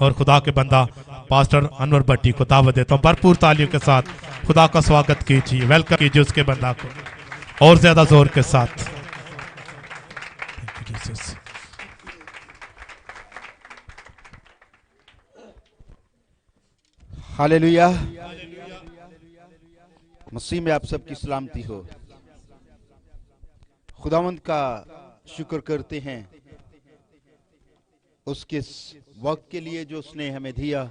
اور خدا کے بندہ پاسٹر انور بٹی کو دعوت دیتا ہوں بھرپور تالیوں کے ساتھ خدا کا سواگت کیجیے، ویلکم کیجیے اس کے بندہ کو اور زیادہ زور کے ساتھ۔ ہاللیلویہ، مسیح میں آپ سب کی سلامتی ہو۔ خداوند کا شکر کرتے ہیں اس کے وقت کے لیے جو اس نے ہمیں دیا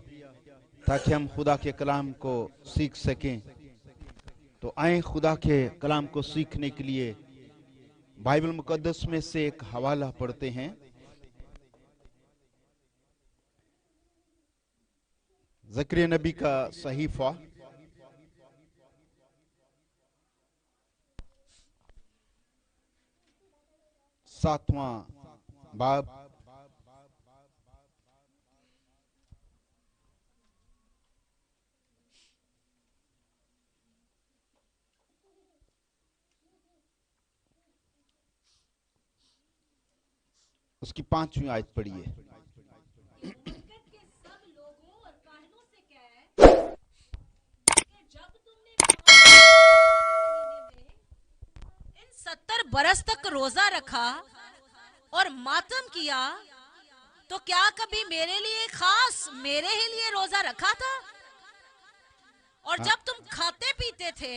تاکہ ہم خدا کے کلام کو سیکھ سکیں۔ تو آئیں خدا کے کلام کو سیکھنے کے لیے بائبل مقدس میں سے ایک حوالہ پڑھتے ہیں۔ زکریا نبی کا صحیفہ، ساتواں باب، اس کی 5ویں آیت پڑھیے۔ ان 70 برس تک روزہ رکھا اور ماتم کیا تو کیا کبھی میرے لیے خاص میرے ہی لیے روزہ رکھا تھا؟ اور جب تم کھاتے پیتے تھے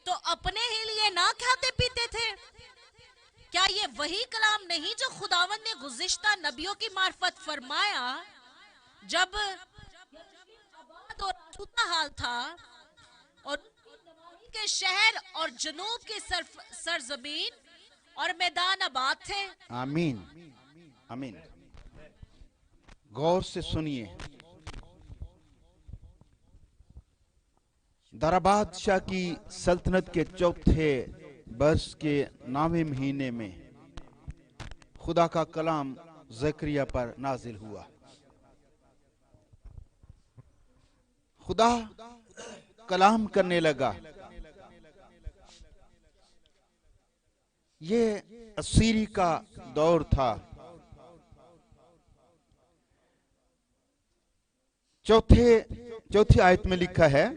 تو اپنے ہی لیے نہ کھاتے پیتے تھے؟ کیا یہ وہی کلام نہیں جو خداوند نے گزشتہ نبیوں کی معرفت فرمایا جب آباد اور آسودہ حال تھا اور کے شہر اور جنوب کے سرزمین اور میدان آباد تھے؟ آمین آمین۔ غور سے سنیے۔ دارا بادشاہ کی سلطنت کے چوتھے برس کے 9ویں مہینے میں خدا کا کلام زکریا پر نازل ہوا۔ خدا کلام کرنے لگا۔ یہ اسیری کا دور تھا۔ چوتھی آیت میں لکھا ہے،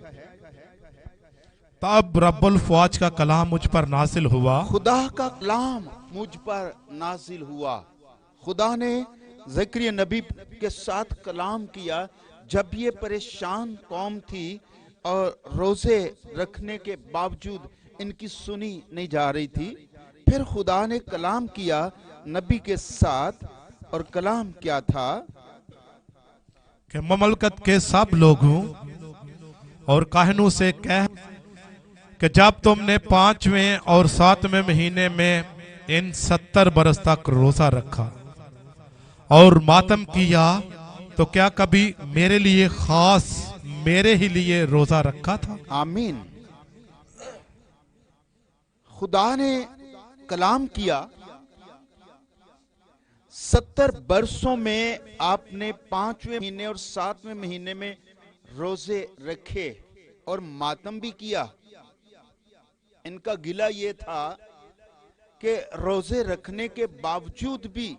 تب رب الفواج کا کلام مجھ پر نازل ہوا۔ خدا کا کلام مجھ پر نازل ہوا۔ خدا نے زکریا نبی کے ساتھ کلام کیا جب یہ پریشان قوم تھی اور روزے رکھنے کے باوجود ان کی سنی نہیں جا رہی تھی۔ پھر خدا نے کلام کیا نبی کے ساتھ، اور کلام کیا تھا کہ مملکت کے سب لوگوں اور کاہنوں سے کہہ کہ جب تم نے 5ویں اور 7ویں مہینے میں ان 70 برس تک روزہ رکھا اور ماتم کیا تو کیا کبھی میرے لیے خاص میرے ہی لیے روزہ رکھا تھا؟ آمین۔ خدا نے کلام کیا، 70 برسوں میں آپ نے 5ویں مہینے اور 7ویں مہینے میں روزے رکھے اور ماتم بھی کیا۔ ان کا گلہ یہ تھا کہ روزے رکھنے کے باوجود بھی،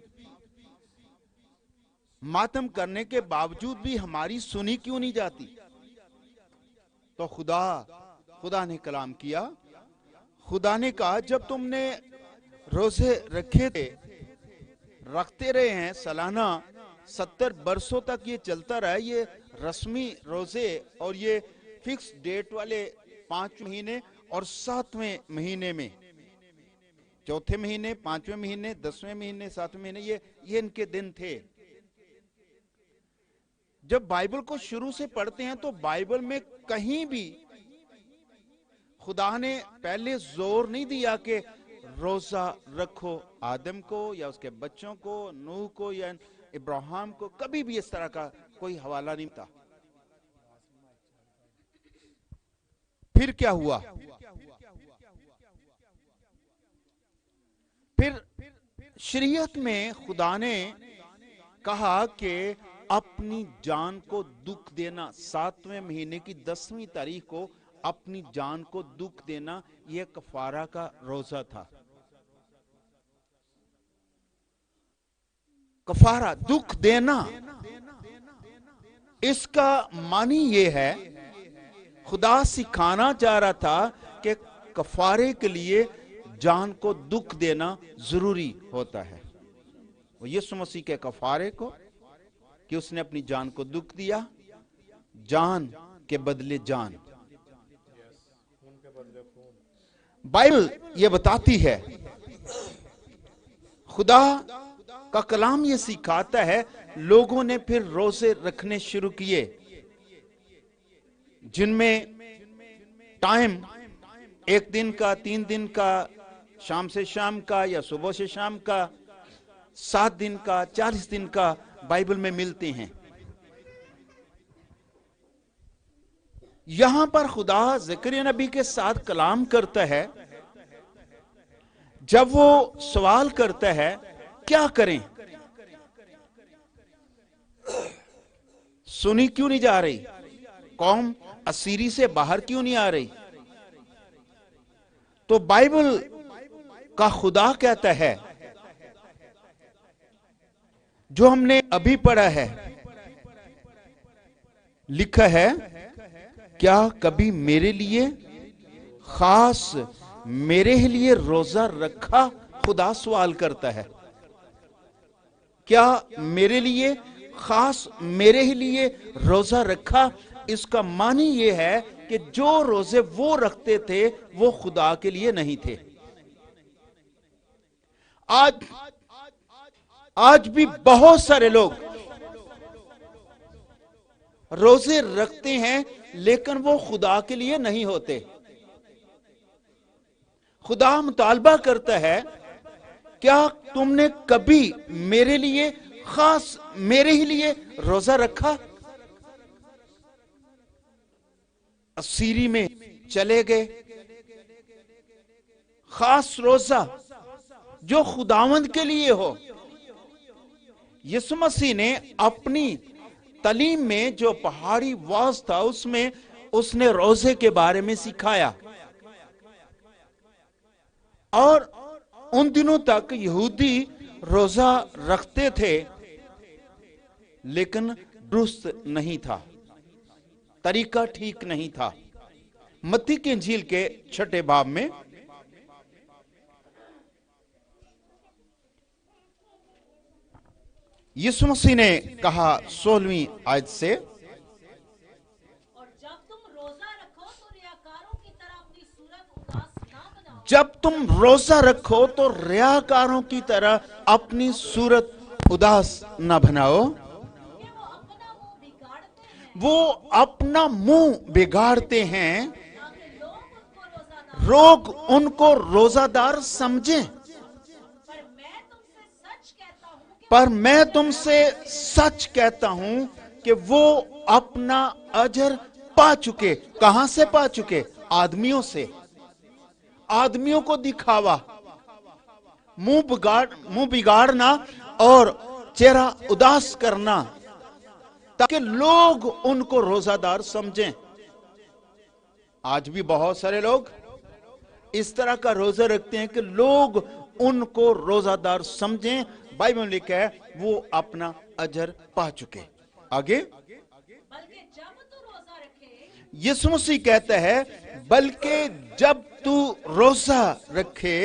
ماتم کرنے کے باوجود بھی ہماری سنی کیوں نہیں جاتی؟ تو خدا نے کلام کیا۔ خدا نے کہا جب تم نے روزے رکھے تھے، رکھتے رہے ہیں سالانہ، 70 برسوں تک یہ چلتا رہا، یہ رسمی روزے اور یہ فکس ڈیٹ والے 5 مہینے اور 7ویں مہینے میں، چوتھے مہینے، 5ویں مہینے، 10ویں مہینے، 7ویں مہینے، یہ ان کے دن تھے۔ جب بائبل کو شروع سے پڑھتے ہیں تو بائبل میں کہیں بھی خدا نے پہلے زور نہیں دیا کہ روزہ رکھو۔ آدم کو یا اس کے بچوں کو، نوح کو یا ابراہیم کو، کبھی بھی اس طرح کا کوئی حوالہ نہیں تھا۔ پھر کیا ہوا؟ پھر شریعت میں خدا نے کہا کہ اپنی جان کو دکھ دینا، 7ویں مہینے کی 10ویں تاریخ کو اپنی جان کو دکھ دینا، یہ کفارہ کا روزہ تھا۔ کفارہ، دکھ دینا، اس کا معنی یہ ہے خدا سکھانا چاہ رہا تھا کہ کفارے کے لیے جان کو دکھ دینا ضروری ہوتا ہے. وہ یسوع مسیح کے کفارے کو کہ اس نے اپنی جان کو دکھ دیا, جان کے بدلے جان. بائبل یہ بتاتی ہے, خدا کا کلام یہ سکھاتا ہے. لوگوں نے پھر روزے رکھنے شروع کیے جن میں ٹائم 1 دن کا, 3 دن کا, شام سے شام کا یا صبح سے شام کا, 7 دن کا, 40 دن کا بائبل میں ملتے ہیں. یہاں پر خدا زکریا نبی کے ساتھ کلام کرتا ہے. جب وہ سوال کرتا ہے کیا کریں, سنی کیوں نہیں جا رہی, قوم اسیری سے باہر کیوں نہیں آ رہی, تو بائبل کا خدا کہتا ہے جو ہم نے ابھی پڑھا ہے, لکھا ہے کیا کبھی میرے لیے خاص میرے لیے روزہ رکھا. خدا سوال کرتا ہے کیا میرے لیے خاص میرے لیے روزہ رکھا. اس کا معنی یہ ہے کہ جو روزے وہ رکھتے تھے وہ خدا کے لیے نہیں تھے. آج بھی بہت سارے لوگ روزے رکھتے ہیں لیکن وہ خدا کے لیے نہیں ہوتے. خدا مطالبہ کرتا ہے کیا تم نے کبھی میرے لیے خاص میرے ہی لیے روزہ رکھا. اسیری میں چلے گئے, خاص روزہ جو خداوند کے لیے ہو. یسوع مسیح نے اپنی تعلیم میں جو پہاڑی واعظ تھا اس میں اس نے روزے کے بارے میں سکھایا, اور ان دنوں تک یہودی روزہ رکھتے تھے لیکن درست نہیں تھا, طریقہ ٹھیک نہیں تھا. متی کی انجیل کے 6 باب میں یسوع مسیح نے کہا 16ویں آیت سے, اور جب تم روزہ رکھو تو ریاکاروں کی طرح اپنی صورت اداس نہ بناؤ. جب تم روزہ رکھو تو ریاکاروں کی طرح اپنی صورت اداس نہ بناؤ. وہ اپنا منہ بگاڑتے ہیں لوگ ان کو روزہ دار سمجھیں. پر میں تم سے سچ کہتا ہوں کہ وہ اپنا اجر پا چکے. کہاں سے پا چکے؟ آدمیوں سے. آدمیوں کو دکھاوا, منہ بگاڑنا اور چہرہ اداس کرنا تاکہ لوگ ان کو روزہ دار سمجھیں. آج بھی بہت سارے لوگ اس طرح کا روزہ رکھتے ہیں کہ لوگ ان کو روزہ دار سمجھیں. بائبل میں لکھا ہے وہ اپنا اجر پا چکے. آگے بلکہ جب تو روزہ رکھے, یسوع مسیح کہتا ہے بلکہ جب تو روزہ رکھے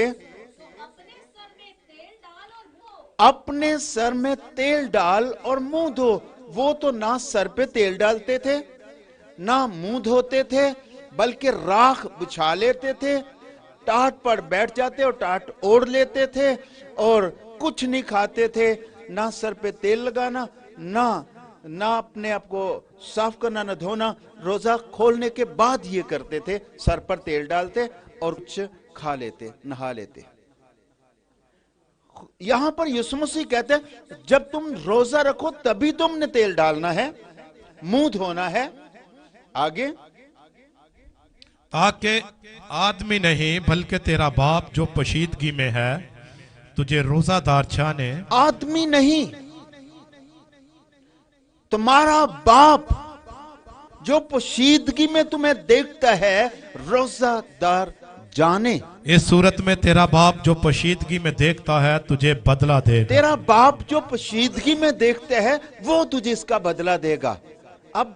اپنے سر میں تیل ڈال اور منہ دھو. وہ تو نہ سر پہ تیل ڈالتے تھے نہ منہ دھوتے تھے بلکہ راکھ بچھا لیتے تھے, ٹاٹ پر بیٹھ جاتے اور ٹاٹ اوڑھ لیتے تھے اور کچھ نہیں کھاتے تھے. نہ سر پہ تیل لگانا, نہ اپنے آپ کو صاف کرنا, نہ دھونا. روزہ کھولنے کے بعد یہ کرتے تھے, سر پر تیل ڈالتے اور کچھ کھا لیتے, نہا لیتے. یہاں پر یسوع مسیح کہتے ہیں جب تم روزہ رکھو تبھی تم نے تیل ڈالنا ہے, منہ دھونا ہے. آگے تاکہ آدمی نہیں بلکہ تیرا باپ جو پشیدگی میں ہے تجھے روزہ دار جانے. آدمی نہیں, تمہارا باپ جو پوشیدگی میں تمہیں دیکھتا ہے روزہ دار جانے. اس صورت میں تیرا باپ جو پشیدگی میں دیکھتا ہے تجھے بدلہ دے گا. تیرا باپ جو پوشیدگی میں دیکھتا ہے وہ تجھے اس کا بدلہ دے گا. اب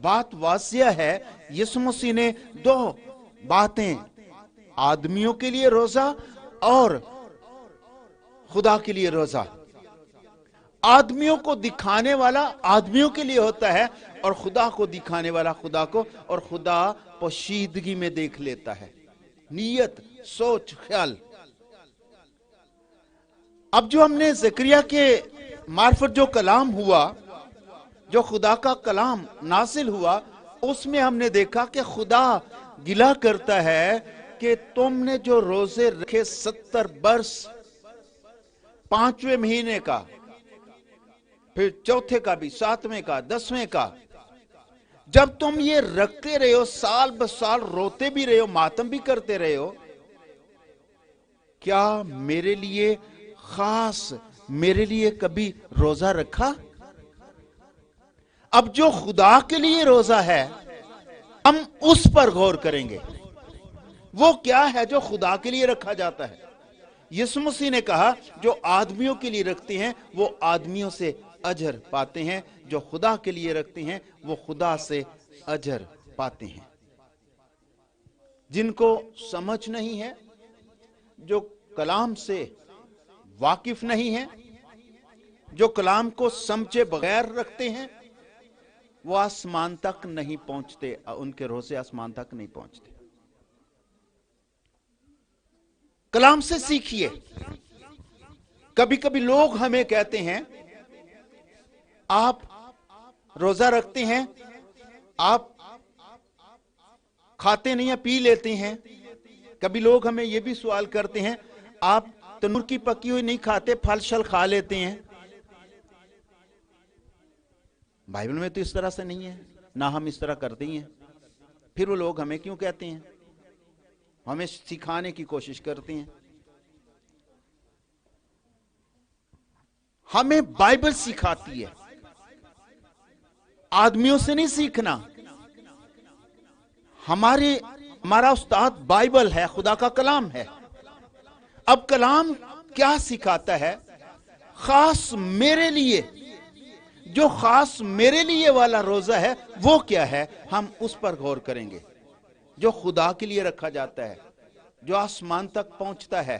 بات واضح ہے، یسوع مسیح نے دو باتیں، آدمیوں کے لیے روزہ اور خدا کے لیے روزہ، آدمیوں کو دکھانے والا آدمیوں کے لیے ہوتا ہے اور خدا کو دکھانے والا خدا کو، اور خدا پوشیدگی میں دیکھ لیتا ہے، نیت، سوچ، خیال۔ اب جو ہم نے زکریا کے معرفت جو کلام ہوا، جو خدا کا کلام نازل ہوا، اس میں ہم نے دیکھا کہ خدا گلہ کرتا ہے کہ تم نے جو روزے رکھے 70 برس، 5ویں مہینے کا، پھر چوتھے کا بھی، 7ویں کا، 10ویں کا، جب تم یہ رکھتے رہے ہو، سال بسال روتے بھی رہے ہو، ماتم بھی کرتے رہے ہو، کیا میرے لیے خاص، میرے لیے کبھی روزہ رکھا؟ اب جو خدا کے لیے روزہ ہے، ہم اس پر غور کریں گے، وہ کیا ہے جو خدا کے لیے رکھا جاتا ہے۔ یسوع مسیح نے کہا جو آدمیوں کے لیے رکھتے ہیں وہ آدمیوں سے اجر پاتے ہیں، جو خدا کے لیے رکھتے ہیں وہ خدا سے اجر پاتے ہیں۔ جن کو سمجھ نہیں ہے، جو کلام سے واقف نہیں ہے، جو کلام کو سمجھے بغیر رکھتے ہیں، وہ آسمان تک نہیں پہنچتے، ان کے روزے آسمان تک نہیں پہنچتے۔ کلام سے سیکھیے۔ کبھی کبھی لوگ ہمیں کہتے ہیں آپ روزہ رکھتے ہیں، آپ کھاتے نہیں ہیں، پی لیتے ہیں۔ کبھی لوگ ہمیں یہ بھی سوال کرتے ہیں آپ تنور کی پکی ہوئی نہیں کھاتے، پھل شل کھا لیتے ہیں۔ بائبل میں تو اس طرح سے نہیں ہے، نہ ہم اس طرح کرتے ہیں۔ پھر وہ لوگ ہمیں کیوں کہتے ہیں؟ ہمیں سکھانے کی کوشش کرتے ہیں۔ ہمیں بائبل سکھاتی ہے، آدمیوں سے نہیں سیکھنا۔ ہمارا استاد بائبل ہے، خدا کا کلام ہے۔ اب کلام کیا سکھاتا ہے؟ خاص میرے لیے، جو خاص میرے لیے والا روزہ ہے وہ کیا ہے، ہم اس پر غور کریں گے۔ جو خدا کے لیے رکھا جاتا ہے، جو آسمان تک پہنچتا ہے۔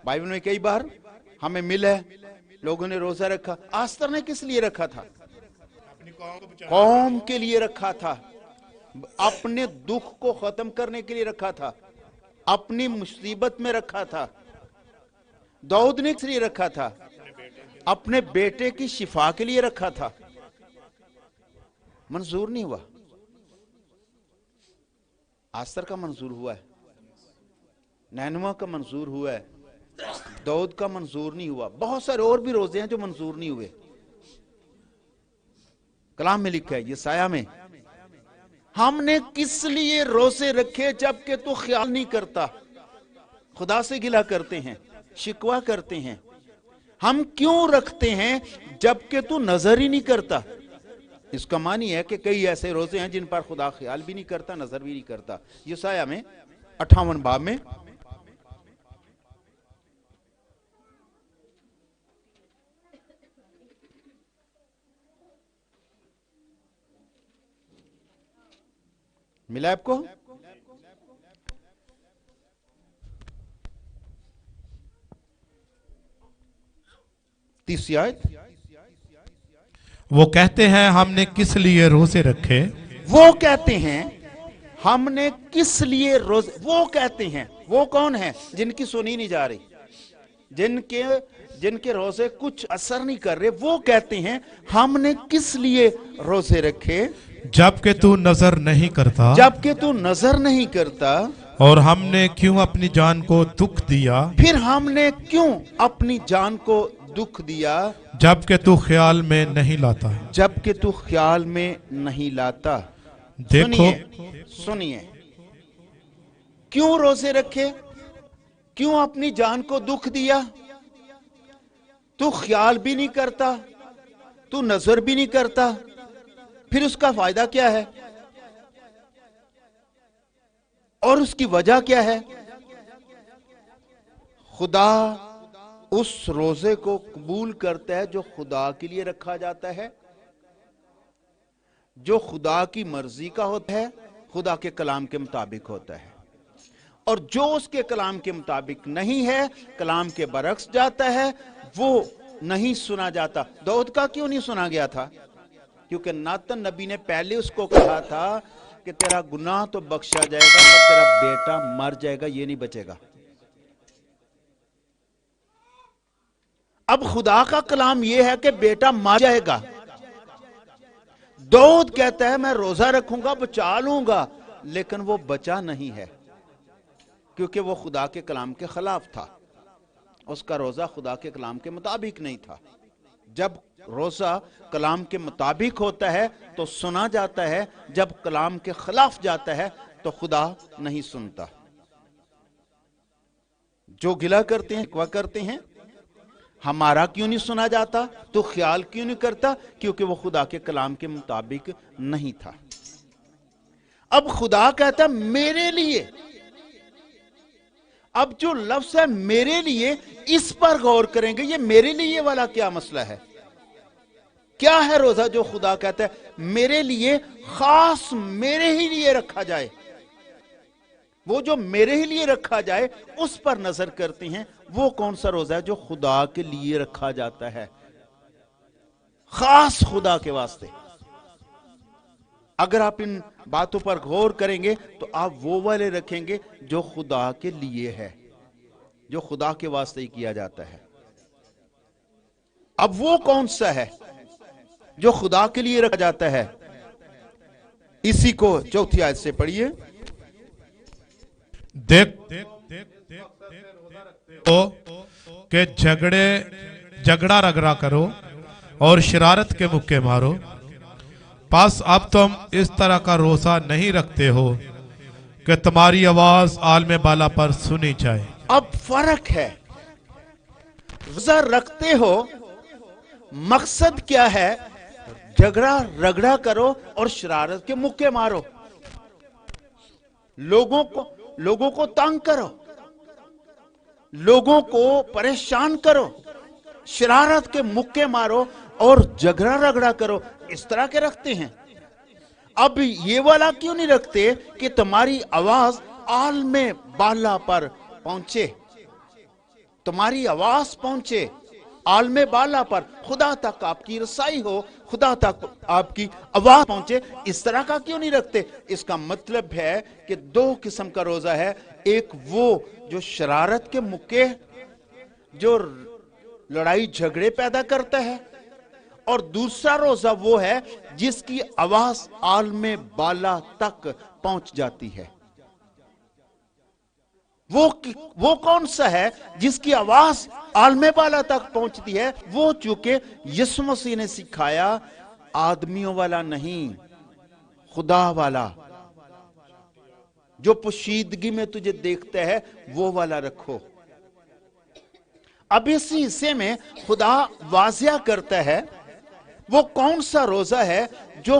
بائبل میں کئی بار ہمیں ملا ہے لوگوں نے روزہ رکھا۔ آستر نے کس لیے رکھا تھا؟ قوم کے لیے رکھا تھا، اپنے دکھ کو ختم کرنے کے لیے رکھا تھا، اپنی مصیبت میں رکھا تھا۔ داؤد نے کس لیے رکھا تھا؟ اپنے بیٹے کی شفا کے لیے رکھا تھا۔ منظور نہیں ہوا۔ آستر کا منظور ہوا ہے، نینوا کا منظور ہوا ہے، داؤد کا منظور نہیں ہوا۔ بہت سارے اور بھی روزے ہیں جو منظور نہیں ہوئے۔ کلام میں لکھا ہے یسایہ میں، ہم نے کس لیے روزے رکھے جبکہ تو خیال نہیں کرتا۔ خدا سے گلہ کرتے ہیں، شکوہ کرتے ہیں، ہم کیوں رکھتے ہیں جبکہ تو نظر ہی نہیں کرتا۔ اس کا معنی ہے کہ کئی ایسے روزے ہیں جن پر خدا خیال بھی نہیں کرتا، نظر بھی نہیں کرتا۔ یسایہ میں 58 باب میں ملا آپ کو؟ تیسری آیت، وہ کہتے ہیں ہم نے کس لیے روزے رکھے، وہ کہتے ہیں ہم نے کس لیے روزے، وہ کہتے ہیں، وہ کون ہیں؟ جن کی سنی نہیں جا رہی، جن کے روزے کچھ اثر نہیں کر رہے، وہ کہتے ہیں ہم نے کس لیے روزے رکھے جبکہ تو نظر نہیں کرتا، جبکہ تو نظر نہیں کرتا۔ اور ہم نے کیوں اپنی جان کو دکھ دیا، پھر ہم نے کیوں اپنی جان کو دکھ دیا؟ جبکہ تو خیال میں نہیں لاتا۔ جبکہ تو خیال میں نہیں لاتا۔ دیکھو، سنیے، کیوں روزے رکھے؟ کیوں اپنی جان کو دکھ دیا؟ تو خیال بھی نہیں کرتا، تو نظر بھی نہیں کرتا، پھر اس کا فائدہ کیا ہے؟ اور اس کی وجہ کیا ہے؟ خدا اس روزے کو قبول کرتا ہے جو خدا کے لیے رکھا جاتا ہے، جو خدا کی مرضی کا ہوتا ہے خدا کے کلام کے مطابق ہوتا ہے، اور جو اس کے کلام کے مطابق نہیں ہے، کلام کے برعکس جاتا ہے، وہ نہیں سنا جاتا۔ داؤد کا کیوں نہیں سنا گیا تھا؟ کیونکہ ناتن نبی نے پہلے اس کو کہا تھا کہ تیرا گناہ تو بخشا جائے گا پر تیرا بیٹا مر جائے گا، یہ نہیں بچے گا۔ اب خدا کا کلام یہ ہے کہ بیٹا مر جائے گا۔ داؤد کہتا ہے میں روزہ رکھوں گا، بچا لوں گا، لیکن وہ بچا نہیں ہے کیونکہ وہ خدا کے کلام کے خلاف تھا۔ اس کا روزہ خدا کے کلام کے مطابق نہیں تھا۔ جب روزہ کلام کے مطابق ہوتا ہے تو سنا جاتا ہے، جب کلام کے خلاف جاتا ہے تو خدا نہیں سنتا۔ جو گلہ کرتے ہیں کیا کرتے ہیں، ہمارا کیوں نہیں سنا جاتا، تو خیال کیوں نہیں کرتا، کیونکہ وہ خدا کے کلام کے مطابق نہیں تھا۔ اب خدا کہتا ہے میرے لیے، اب جو لفظ ہے میرے لیے، اس پر غور کریں گے، یہ میرے لیے والا کیا مسئلہ ہے؟ کیا ہے روزہ جو خدا کہتا ہے میرے لیے، خاص میرے ہی لیے رکھا جائے؟ وہ جو میرے ہی لیے رکھا جائے اس پر نظر کرتے ہیں۔ وہ کون سا روزہ ہے جو خدا کے لیے رکھا جاتا ہے، خاص خدا کے واسطے؟ اگر آپ ان باتوں پر غور کریں گے تو آپ وہ والے رکھیں گے جو خدا کے لیے ہے، جو خدا کے واسطے ہی کیا جاتا ہے۔ اب وہ کون سا ہے جو خدا کے لیے رکھا جاتا ہے؟ اسی کو چوتھی آیت سے پڑھیے۔ دیکھ کہ جھگڑا رگڑا کرو اور شرارت کے مکے مارو، پس اب تم اس طرح کا روزہ نہیں رکھتے ہو کہ تمہاری آواز عالم بالا پر سنی جائے۔ اب فرق ہے، روزہ رکھتے ہو مقصد کیا ہے؟ جھگڑا رگڑا کرو اور شرارت کے مکے مارو، لوگوں کو تنگ کرو، لوگوں کو پریشان کرو، شرارت کے مکے مارو اور جھگڑا رگڑا کرو، اس طرح کے رکھتے ہیں۔ اب یہ والا کیوں نہیں رکھتے کہ تمہاری آواز عالم بالا پر پہنچے، تمہاری آواز پہنچے عالم بالا پر، خدا تک آپ کی رسائی ہو، خدا تک آپ کی آواز پہنچے، اس طرح کا کیوں نہیں رکھتے؟ اس کا مطلب ہے کہ دو قسم کا روزہ ہے، ایک وہ جو شرارت کے مکے، جو لڑائی جھگڑے پیدا کرتا ہے، اور دوسرا روزہ وہ ہے جس کی آواز عالم بالا تک پہنچ جاتی ہے۔ وہ کون سا ہے جس کی آواز عالم بالا تک پہنچتی ہے؟ وہ چونکہ یسوع مسیح نے سکھایا، آدمیوں والا نہیں، خدا والا، جو پوشیدگی میں تجھے دیکھتا ہے وہ والا رکھو۔ اب اسی حصے میں خدا واضح کرتا ہے وہ کون سا روزہ ہے جو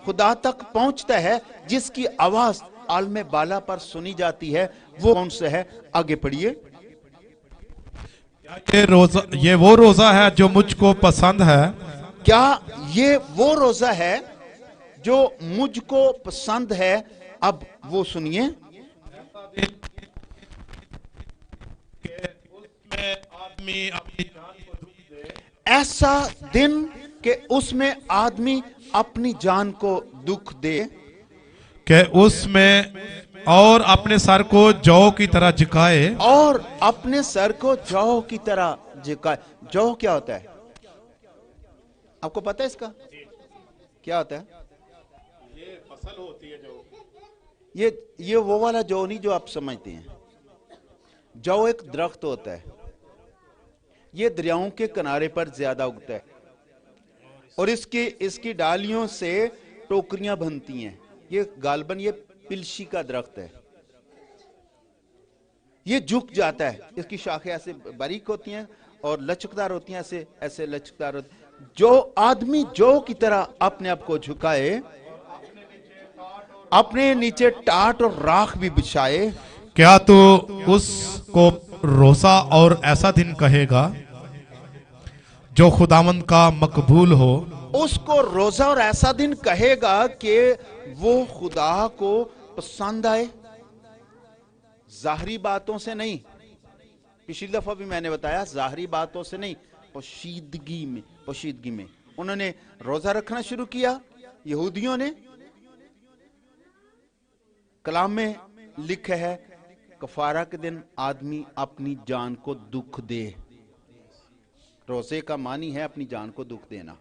خدا تک پہنچتا ہے، جس کی آواز عالم بالا پر سنی جاتی ہے، وہ کون سا ہے؟ آگے پڑھیے۔ یہ وہ روزہ ہے جو مجھ کو پسند ہے۔ کیا یہ وہ روزہ ہے جو مجھ کو پسند ہے؟ اب وہ سنیے، ایسا دن کہ اس میں آدمی اپنی جان کو دکھ دے، کہ اس میں اور اپنے سر کو جو کی طرح جھکائے، اور اپنے سر کو جو کی طرح جھکائے۔ جو کیا ہوتا ہے؟ آپ کو پتہ ہے اس کا کیا ہوتا ہے؟ یہ فصل ہوتی ہے جو، یہ وہ والا جو نہیں جو آپ سمجھتے ہیں۔ جو ایک درخت ہوتا ہے، یہ دریاؤں کے کنارے پر زیادہ اگتا ہے، اور اس کی ڈالیوں سے ٹوکریاں بنتی ہیں۔ یہ غالباً یہ پلشی کا درخت ہے، یہ جھک جاتا ہے، اس کی شاخیں ایسے باریک ہوتی ہیں اور لچکدار ہوتی ہیں، ایسے لچکدار ہوتی ہیں۔ جو آدمی جو کی طرح اپنے آپ کو جھکائے، اپنے نیچے ٹاٹ اور راکھ بھی بچھائے، کیا تو اس کو روزہ اور ایسا دن کہے گا جو خداوند کا مقبول ہو؟ اس کو روزہ اور ایسا دن کہے گا کہ وہ خدا کو پسند آئے، ظاہری باتوں سے نہیں. پچھلی دفعہ بھی میں نے بتایا ظاہری باتوں سے نہیں، پوشیدگی میں انہوں نے روزہ رکھنا شروع کیا. یہودیوں نے کلام میں لکھا ہے کفارہ کے دن آدمی اپنی جان کو دکھ دے. روزے کا معنی ہے اپنی جان کو دکھ دینا.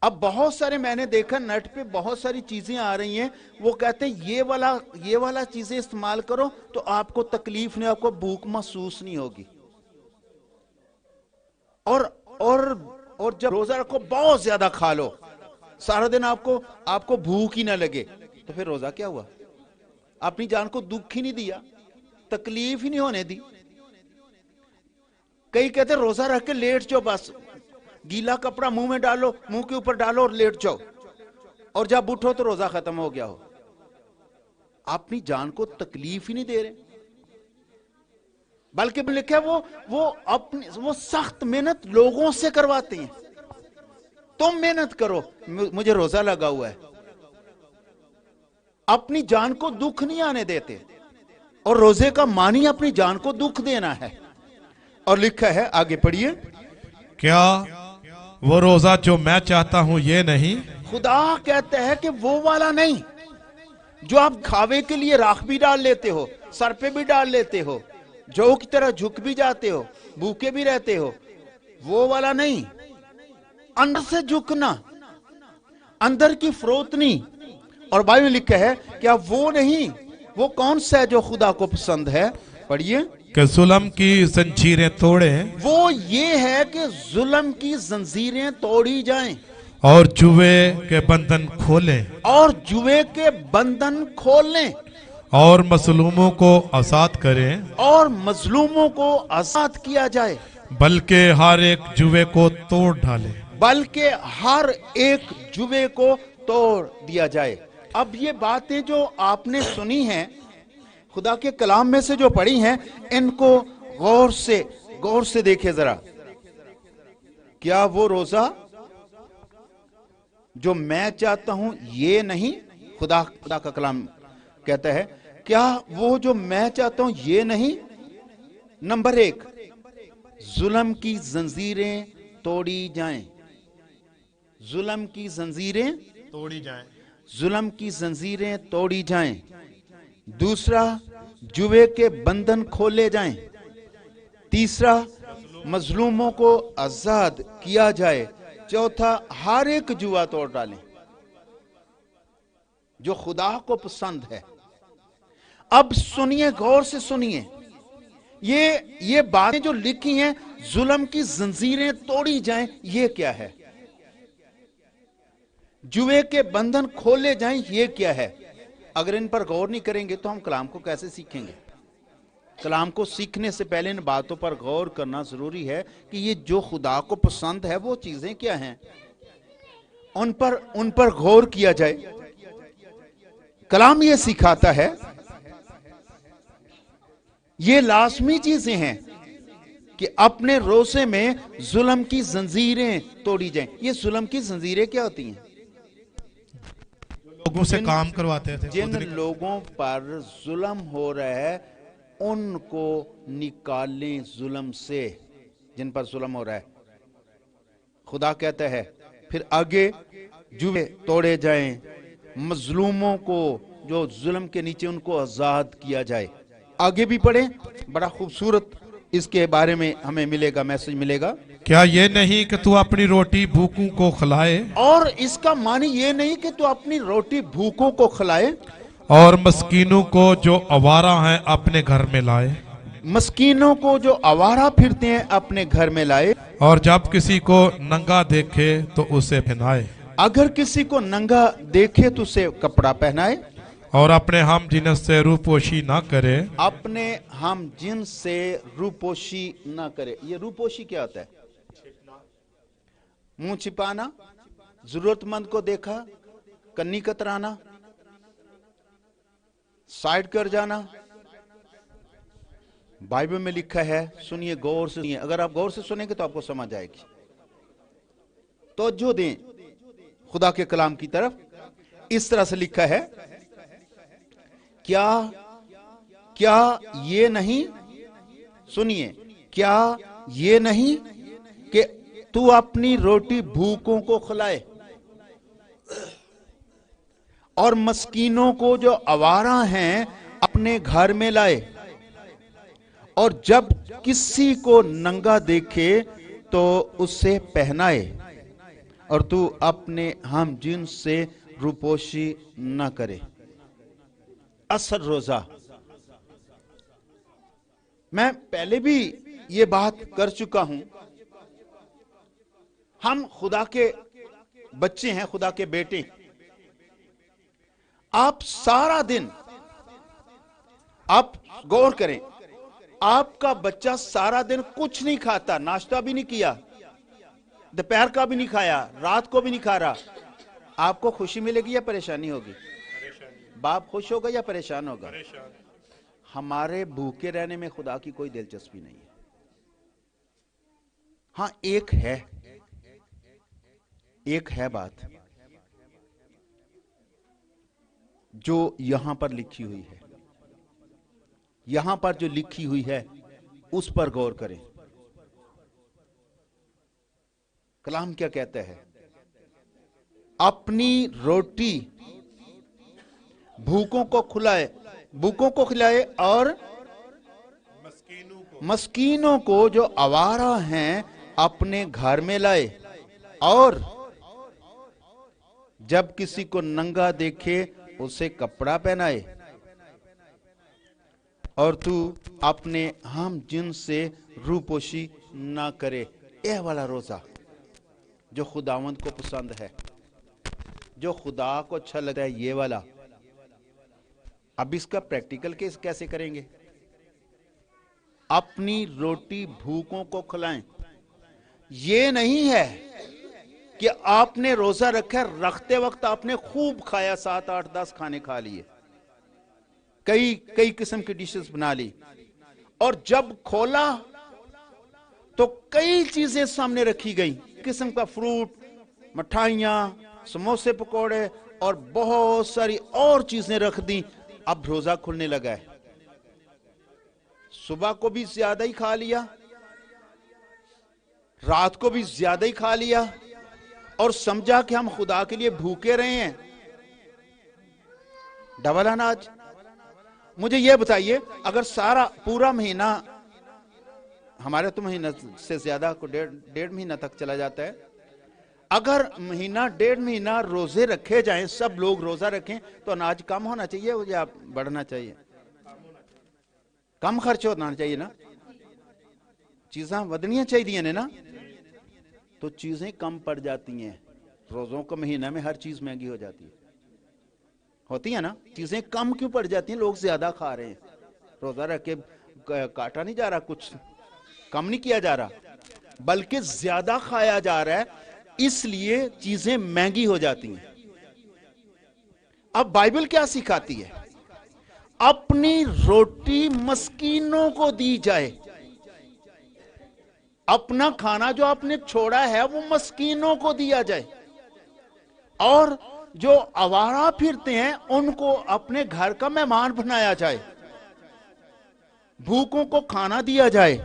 اب بہت سارے میں نے دیکھا نیٹ پہ بہت ساری چیزیں آ رہی ہیں، وہ کہتے ہیں یہ والا چیزیں استعمال کرو تو آپ کو تکلیف نہیں، آپ کو بھوک محسوس نہیں ہوگی. اور جب روزہ رکھو بہت زیادہ کھا لو، سارا دن آپ کو بھوک ہی نہ لگے، تو پھر روزہ کیا ہوا؟ اپنی جان کو دکھ ہی نہیں دیا، تکلیف ہی نہیں ہونے دی. کئی کہتے ہیں روزہ رکھ کے لیٹ جاؤ، بس گیلا کپڑا منہ میں ڈالو، منہ کے اوپر ڈالو اور لیٹ جاؤ، اور جب اٹھو تو روزہ ختم ہو گیا ہو. اپنی جان کو تکلیف ہی نہیں دے رہے، بلکہ لکھا ہے وہ سخت محنت لوگوں سے کرواتے ہیں. تم محنت کرو، مجھے روزہ لگا ہوا ہے. اپنی جان کو دکھ نہیں آنے دیتے، اور روزے کا معنی اپنی جان کو دکھ دینا ہے. اور لکھا ہے آگے پڑھیے، کیا وہ روزہ جو میں چاہتا ہوں یہ نہیں؟ خدا کہتا ہے کہ وہ والا نہیں جو آپ کھاوے کے لیے راکھ بھی ڈال لیتے ہو، سر پہ بھی ڈال لیتے ہو، جو کی طرح جھک بھی جاتے ہو، بھوکے بھی رہتے ہو، وہ والا نہیں. اندر سے جھکنا، اندر کی فروتنی. اور بائبل میں لکھا ہے کیا وہ نہیں، وہ کون سا ہے جو خدا کو پسند ہے؟ پڑھیے، کہ ظلم کی زنجیریں توڑے وہ یہ ہے کہ ظلم کی زنجیریں توڑی جائیں اور جوے کے بندھن کھولیں اور جوے کے بندھن کھولیں اور مظلوموں کو آزاد کریں، اور مظلوموں کو آزاد کیا جائے، بلکہ ہر ایک جوے کو توڑ ڈالے. بلکہ ہر ایک جوے کو توڑ دیا جائے. اب یہ باتیں جو آپ نے سنی ہیں خدا کے کلام میں سے جو پڑھی ہیں، ان کو غور سے دیکھیں ذرا. کیا وہ روزہ جو میں چاہتا ہوں یہ نہیں؟ خدا کا کلام کہتا ہے کیا وہ جو میں چاہتا ہوں یہ نہیں؟ نمبر 1، ظلم کی زنجیریں توڑی جائیں. ظلم کی زنجیریں توڑی جائیں. ظلم کی زنجیریں توڑی جائیں. دوسرا، جوے کے بندھن کھولے جائیں. تیسرا، مظلوموں کو آزاد کیا جائے. چوتھا، ہر ایک جوا توڑ ڈالیں جو خدا کو پسند ہے. اب سنیے، غور سے سنیے، یہ باتیں جو لکھی ہیں ظلم کی زنجیریں توڑی جائیں، یہ کیا ہے؟ جوے کے بندھن کھولے جائیں، یہ کیا ہے؟ اگر ان پر غور نہیں کریں گے تو ہم کلام کو کیسے سیکھیں گے؟ کلام کو سیکھنے سے پہلے ان باتوں پر غور کرنا ضروری ہے کہ یہ جو خدا کو پسند ہے وہ چیزیں کیا ہیں، ان پر غور کیا جائے. کلام یہ سکھاتا ہے، یہ لازمی چیزیں ہیں کہ اپنے روزے میں ظلم کی زنجیریں توڑی جائیں. یہ ظلم کی زنجیریں کیا ہوتی ہیں؟ لوگوں سے کام کرواتے تھے. جن لوگوں پر ظلم ہو رہا ہے ان کو نکالیں ظلم سے، جن پر ظلم ہو رہا ہے. خدا کہتا ہے پھر آگے جوے توڑے جائیں، مظلوموں کو جو ظلم کے نیچے ان کو آزاد کیا جائے. آگے بھی پڑھیں، بڑا خوبصورت اس کے بارے میں ہمیں ملے گا، میسج ملے گا. کیا یہ نہیں کہ تو اپنی روٹی بھوکوں کو کھلائے اور اس کا معنی یہ نہیں کہ تو اپنی روٹی بھوکوں کو کھلائے اور مسکینوں کو جو آوارہ ہیں اپنے گھر میں لائے، مسکینوں کو جو آوارہ پھرتے ہیں اپنے گھر میں لائے، اور جب کسی کو ننگا دیکھے تو اسے پہنائے، اگر کسی کو ننگا دیکھے تو اسے کپڑا پہنائے، اور اپنے ہم جنس سے روپوشی نہ کرے. اپنے ہم جن سے روپوشی نہ کرے. یہ روپوشی کیا ہوتا ہے؟ منہ چھپانا، ضرورت مند کو دیکھا کنی کترانا، سائڈ کر جانا. بائبل میں لکھا ہے، سنیے غور سے سنیے، اگر آپ غور سے سنیں گے تو آپ کو سمجھ آئے گی. توجہ دیں خدا کے کلام کی طرف. اس طرح سے لکھا ہے, کیا یہ نہیں, سنیے, کیا یہ نہیں کہ تو اپنی روٹی بھوکوں کو کھلائے اور مسکینوں کو جو آوارہ ہیں اپنے گھر میں لائے, اور جب کسی کو ننگا دیکھے تو اسے پہنائے, اور تو اپنے ہم جنس سے روپوشی نہ کرے. اصل روزہ, میں پہلے بھی یہ بات کر چکا ہوں, ہم خدا کے بچے ہیں, خدا کے بیٹے. آپ سارا دن, آپ غور کریں, آپ کا بچہ سارا دن کچھ نہیں کھاتا, ناشتہ بھی نہیں کیا, دوپہر کا بھی نہیں کھایا, رات کو بھی نہیں کھا رہا, آپ کو خوشی ملے گی یا پریشانی ہوگی؟ باپ خوش ہوگا یا پریشان ہوگا؟ ہمارے بھوکے رہنے میں خدا کی کوئی دلچسپی نہیں ہے. ہاں ایک ہے بات جو یہاں پر لکھی ہوئی ہے, یہاں پر جو لکھی ہوئی ہے اس پر غور کریں. کلام کیا کہتا ہے؟ اپنی روٹی بھوکوں کو کھلائے اور مسکینوں کو جو آوارہ ہیں اپنے گھر میں لائے, اور جب کسی کو ننگا دیکھے اسے کپڑا پہنائے, اور تو اپنے ہم جنس سے روپوشی نہ کرے. یہ والا روزہ جو خداوند کو پسند ہے, جو خدا کو اچھا لگتا ہے, یہ والا. اب اس کا پریکٹیکل کیسے کریں گے؟ اپنی روٹی بھوکوں کو کھلائیں. یہ نہیں ہے کہ آپ نے روزہ رکھا, رکھتے وقت آپ نے خوب کھایا, 7 8 10 کھانے کھا لیے, کئی قسم کی ڈشز بنا لی, اور جب کھولا تو کئی چیزیں سامنے رکھی گئی, قسم کا فروٹ, مٹھائیاں, سموسے, پکوڑے اور بہت ساری اور چیزیں رکھ دی. اب روزہ کھلنے لگا ہے, صبح کو بھی زیادہ ہی کھا لیا, رات کو بھی زیادہ ہی کھا لیا, اور سمجھا کہ ہم خدا کے لیے بھوکے رہے ہیں. ڈبل اناج. مجھے یہ بتائیے, اگر سارا پورا مہینہ, ہمارے تو مہینہ سے زیادہ کو 1.5 مہینہ تک چلا جاتا ہے, اگر مہینہ 1.5 مہینہ روزے رکھے جائیں, سب لوگ روزہ رکھیں, تو اناج کم ہونا چاہیے یا بڑھنا چاہیے؟ کم خرچ ہونا چاہیے نا, چیزاں ودنیاں چاہیے نا, تو چیزیں کم پڑ جاتی ہیں. روزوں کا مہینہ میں ہر چیز مہنگی ہو جاتی ہے, ہوتی ہے نا. چیزیں کم کیوں پڑ جاتی ہیں؟ لوگ زیادہ کھا رہے ہیں. روزہ رکھ کے کاٹا نہیں جا رہا, کچھ کم نہیں کیا جا رہا, بلکہ زیادہ کھایا جا رہا ہے, اس لیے چیزیں مہنگی ہو جاتی ہیں. اب بائبل کیا سکھاتی ہے؟ اپنی روٹی مسکینوں کو دی جائے. اپنا کھانا جو آپ نے چھوڑا ہے وہ مسکینوں کو دیا جائے, اور جو آوارہ پھرتے ہیں ان کو اپنے گھر کا مہمان بنایا جائے, بھوکوں کو کھانا دیا جائے,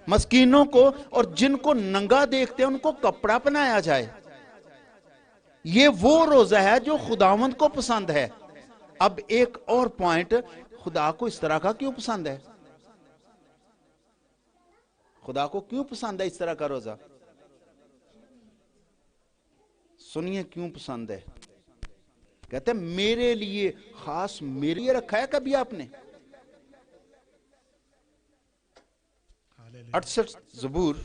مسکینوں کو, اور جن کو ننگا دیکھتے ہیں ان کو کپڑا پہنایا جائے. یہ وہ روزہ ہے جو خداوند کو پسند ہے. اب ایک اور پوائنٹ, خدا کو اس طرح کا کیوں پسند ہے؟ خدا کو کیوں پسند ہے اس طرح کا روزہ؟ سنیے کیوں پسند ہے. کہتے ہیں میرے لیے خاص, میرے لیے رکھا ہے کبھی آپ نے؟ 68 زبور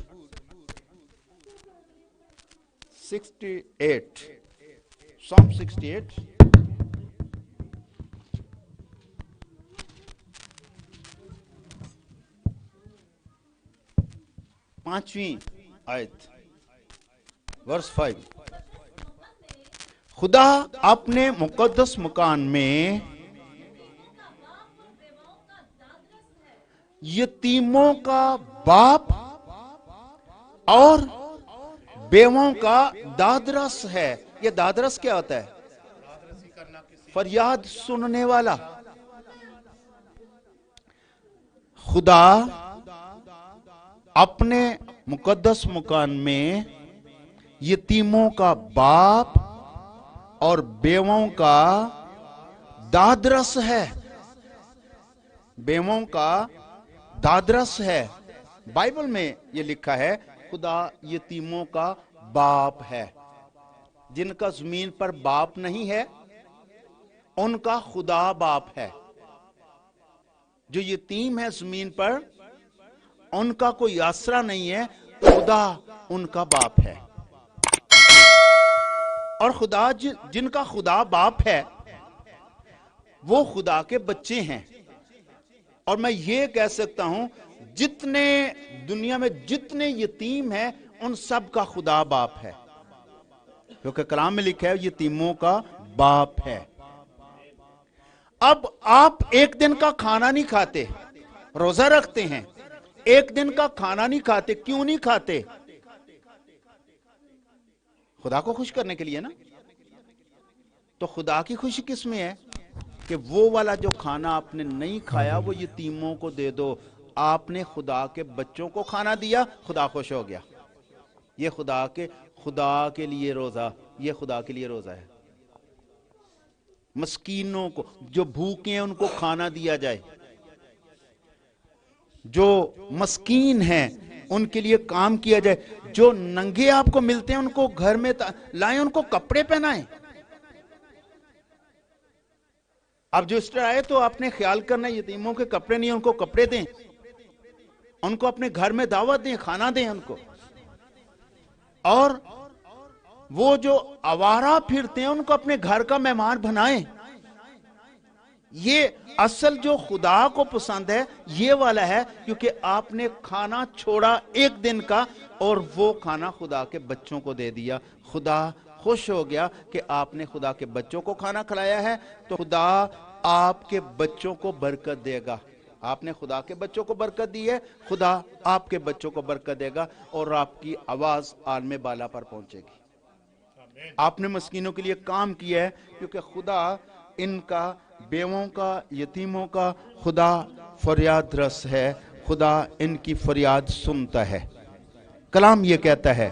68 Psalm 68 5ویں آیت ورس 5. خدا اپنے مقدس مکان میں یتیموں کا باپ اور بیووں کا دادرس ہے. یہ دادرس کیا ہوتا ہے؟ فریاد سننے والا. خدا اپنے مقدس مکان میں یتیموں کا باپ اور بیووں کا دادرس ہے. بیووں کا دادرس ہے. بائبل میں یہ لکھا ہے خدا یتیموں کا باپ ہے. جن کا زمین پر باپ نہیں ہے ان کا خدا باپ ہے. جو یتیم ہے زمین پر ان کا کوئی آسرا نہیں ہے, خدا ان کا باپ ہے. اور خدا جن کا خدا باپ ہے وہ خدا کے بچے ہیں. اور میں یہ کہہ سکتا ہوں جتنے دنیا میں جتنے یتیم ہیں ان سب کا خدا باپ ہے, کیونکہ کلام میں لکھا ہے یتیموں کا باپ ہے. اب آپ ایک دن کا کھانا نہیں کھاتے, روزہ رکھتے ہیں, ایک دن کا کھانا نہیں کھاتے. کیوں نہیں کھاتے؟ خدا کو خوش کرنے کے لیے نا. تو خدا کی خوشی کس میں ہے کہ وہ والا جو کھانا آپ نے نہیں کھایا وہ یتیموں کو دے دو. آپ نے خدا کے بچوں کو کھانا دیا, خدا خوش ہو گیا. یہ خدا کے لیے روزہ, یہ خدا کے لیے روزہ ہے. مسکینوں کو, جو بھوکے ہیں ان کو کھانا دیا جائے, جو مسکین ہیں ان کے لیے کام کیا جائے, جو ننگے آپ کو ملتے ہیں ان کو گھر میں لائیں, ان کو کپڑے پہنائیں. اب جو اسٹر آئے تو آپ نے خیال کرنا یتیموں کے کپڑے نہیں, ان کو کپڑے دیں, ان کو اپنے گھر میں دعوت دیں, کھانا دیں ان کو. اور وہ جو آوارہ پھرتے ہیں ان کو اپنے گھر کا مہمان بنائیں. یہ اصل جو خدا کو پسند ہے یہ والا ہے, کیونکہ آپ نے کھانا چھوڑا ایک دن کا اور وہ کھانا خدا کے بچوں کو دے دیا. خدا خوش ہو گیا کہ آپ نے خدا کے بچوں کو کھانا کھلایا ہے, تو خدا آپ کے بچوں کو برکت دے گا. آپ نے خدا کے بچوں کو برکت دی ہے, خدا آپ کے بچوں کو برکت دے گا اور آپ کی آواز عالم بالا پر پہنچے گی. آپ نے مسکینوں کے لیے کام کیا ہے, کیونکہ خدا ان کا, بیووں کا, یتیموں کا خدا فریاد رس ہے. خدا ان کی فریاد سنتا ہے. کلام یہ کہتا ہے,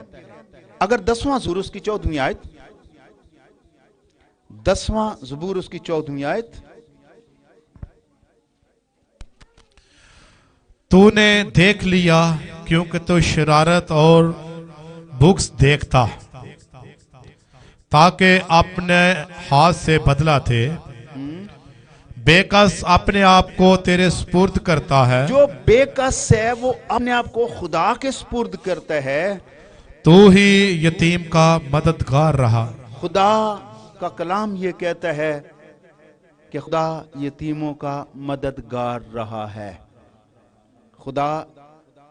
اگر 10واں زبور اس کی 14ویں آیت, 10واں زبور اس کی 14ویں آیت, تو نے دیکھ لیا کیونکہ تو شرارت اور بغض دیکھتا, تاکہ اپنے ہاتھ سے بدلا تھے. بے کس اپنے آپ کو تیرے سپرد کرتا ہے. جو بے کس ہے وہ اپنے آپ کو خدا کے سپرد کرتا ہے. تو ہی یتیم کا مددگار رہا. خدا کا کلام یہ کہتا ہے کہ خدا یتیموں کا مددگار رہا ہے. خدا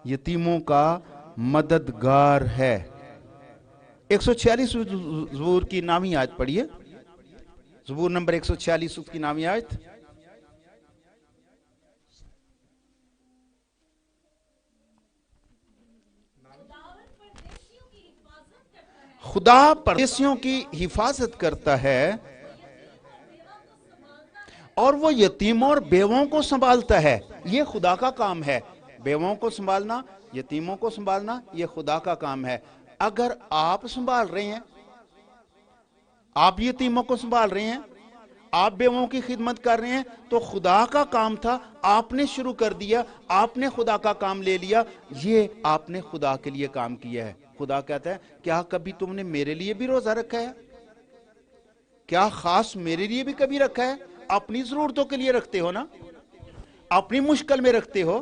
یتیموں کا مددگار ہے. 146 زبور کی نامی آیت پڑھیے, زبور نمبر 146 کی نامی آیت. خدا پردیسیوں کی حفاظت کرتا ہے اور وہ یتیموں اور بیووں کو سنبھالتا ہے. یہ خدا کا کام ہے. بیووں کو سنبھالنا, یتیموں کو سنبھالنا, یہ خدا کا کام ہے. اگر آپ سنبھال رہے ہیں, آپ یتیموں کو سنبھال رہے ہیں, آپ بیووں کی خدمت کر رہے ہیں, تو خدا کا کام تھا, آپ نے شروع کر دیا, آپ نے خدا کا کام لے لیا. یہ آپ نے خدا کے لیے کام کیا ہے. خدا کہتا ہے کیا کبھی تم نے میرے لیے بھی روزہ رکھا ہے؟ کیا خاص میرے لیے بھی کبھی رکھا ہے؟ اپنی ضرورتوں کے لیے رکھتے ہو نا, اپنی مشکل میں رکھتے ہو,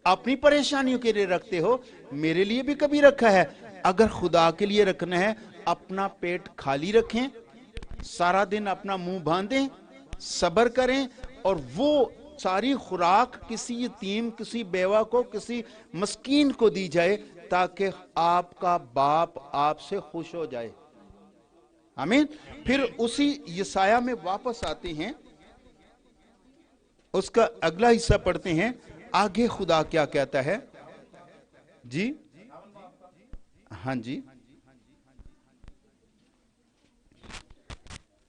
اپنی پریشانیوں کے لیے رکھتے ہو, میرے لیے بھی کبھی رکھا ہے. اگر خدا کے لیے رکھنا ہے, اپنا پیٹ خالی رکھیں, سارا دن اپنا منہ باندھیں, صبر کریں, اور وہ ساری خوراک کسی یتیم, کسی بیوہ کو, کسی مسکین کو دی جائے, تاکہ آپ کا باپ آپ سے خوش ہو جائے. آمین. پھر اسی یسایہ میں واپس آتے ہیں, اس کا اگلا حصہ پڑھتے ہیں. آگے خدا کیا کہتا ہے؟ جی ہاں جی,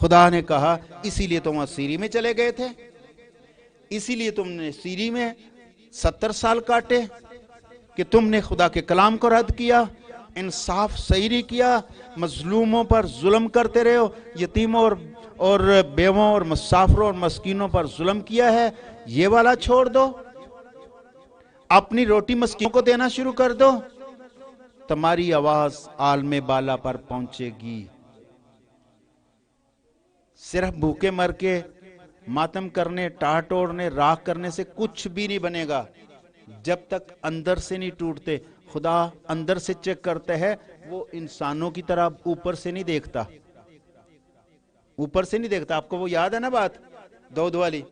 خدا نے کہا اسی لیے تم سیری میں چلے گئے تھے, اسی لیے تم نے سیری میں 70 سال کاٹے کہ تم نے خدا کے کلام کو رد کیا, انصاف صحیح نہیں کیا, مظلوموں پر ظلم کرتے رہے ہو, یتیموں اور بیووں اور مسافروں اور مسکینوں پر ظلم کیا ہے. یہ والا چھوڑ دو, اپنی روٹی مسکینوں کو دینا شروع کر دو, تمہاری آواز عالم بالا پر پہنچے گی. صرف بھوکے مر کے ماتم کرنے, ٹاٹ توڑنے, راکھ کرنے سے کچھ بھی نہیں بنے گا جب تک اندر سے نہیں ٹوٹتے. خدا اندر سے چیک کرتا ہے, وہ انسانوں کی طرح اوپر سے نہیں دیکھتا, اوپر سے نہیں دیکھتا. آپ کو وہ یاد ہے نا بات داؤد والی؟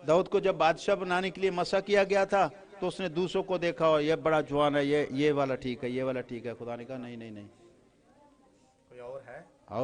داؤد کو جب بادشاہ بنانے کے لیے مسا کیا گیا تھا تو اس نے دوسروں کو دیکھا, اور یہ بڑا جوان ہے, یہ والا ٹھیک ہے, یہ والا ٹھیک ہے. خدا نے کہا نہیں نہیں نہیں, کوئی اور ہے. اور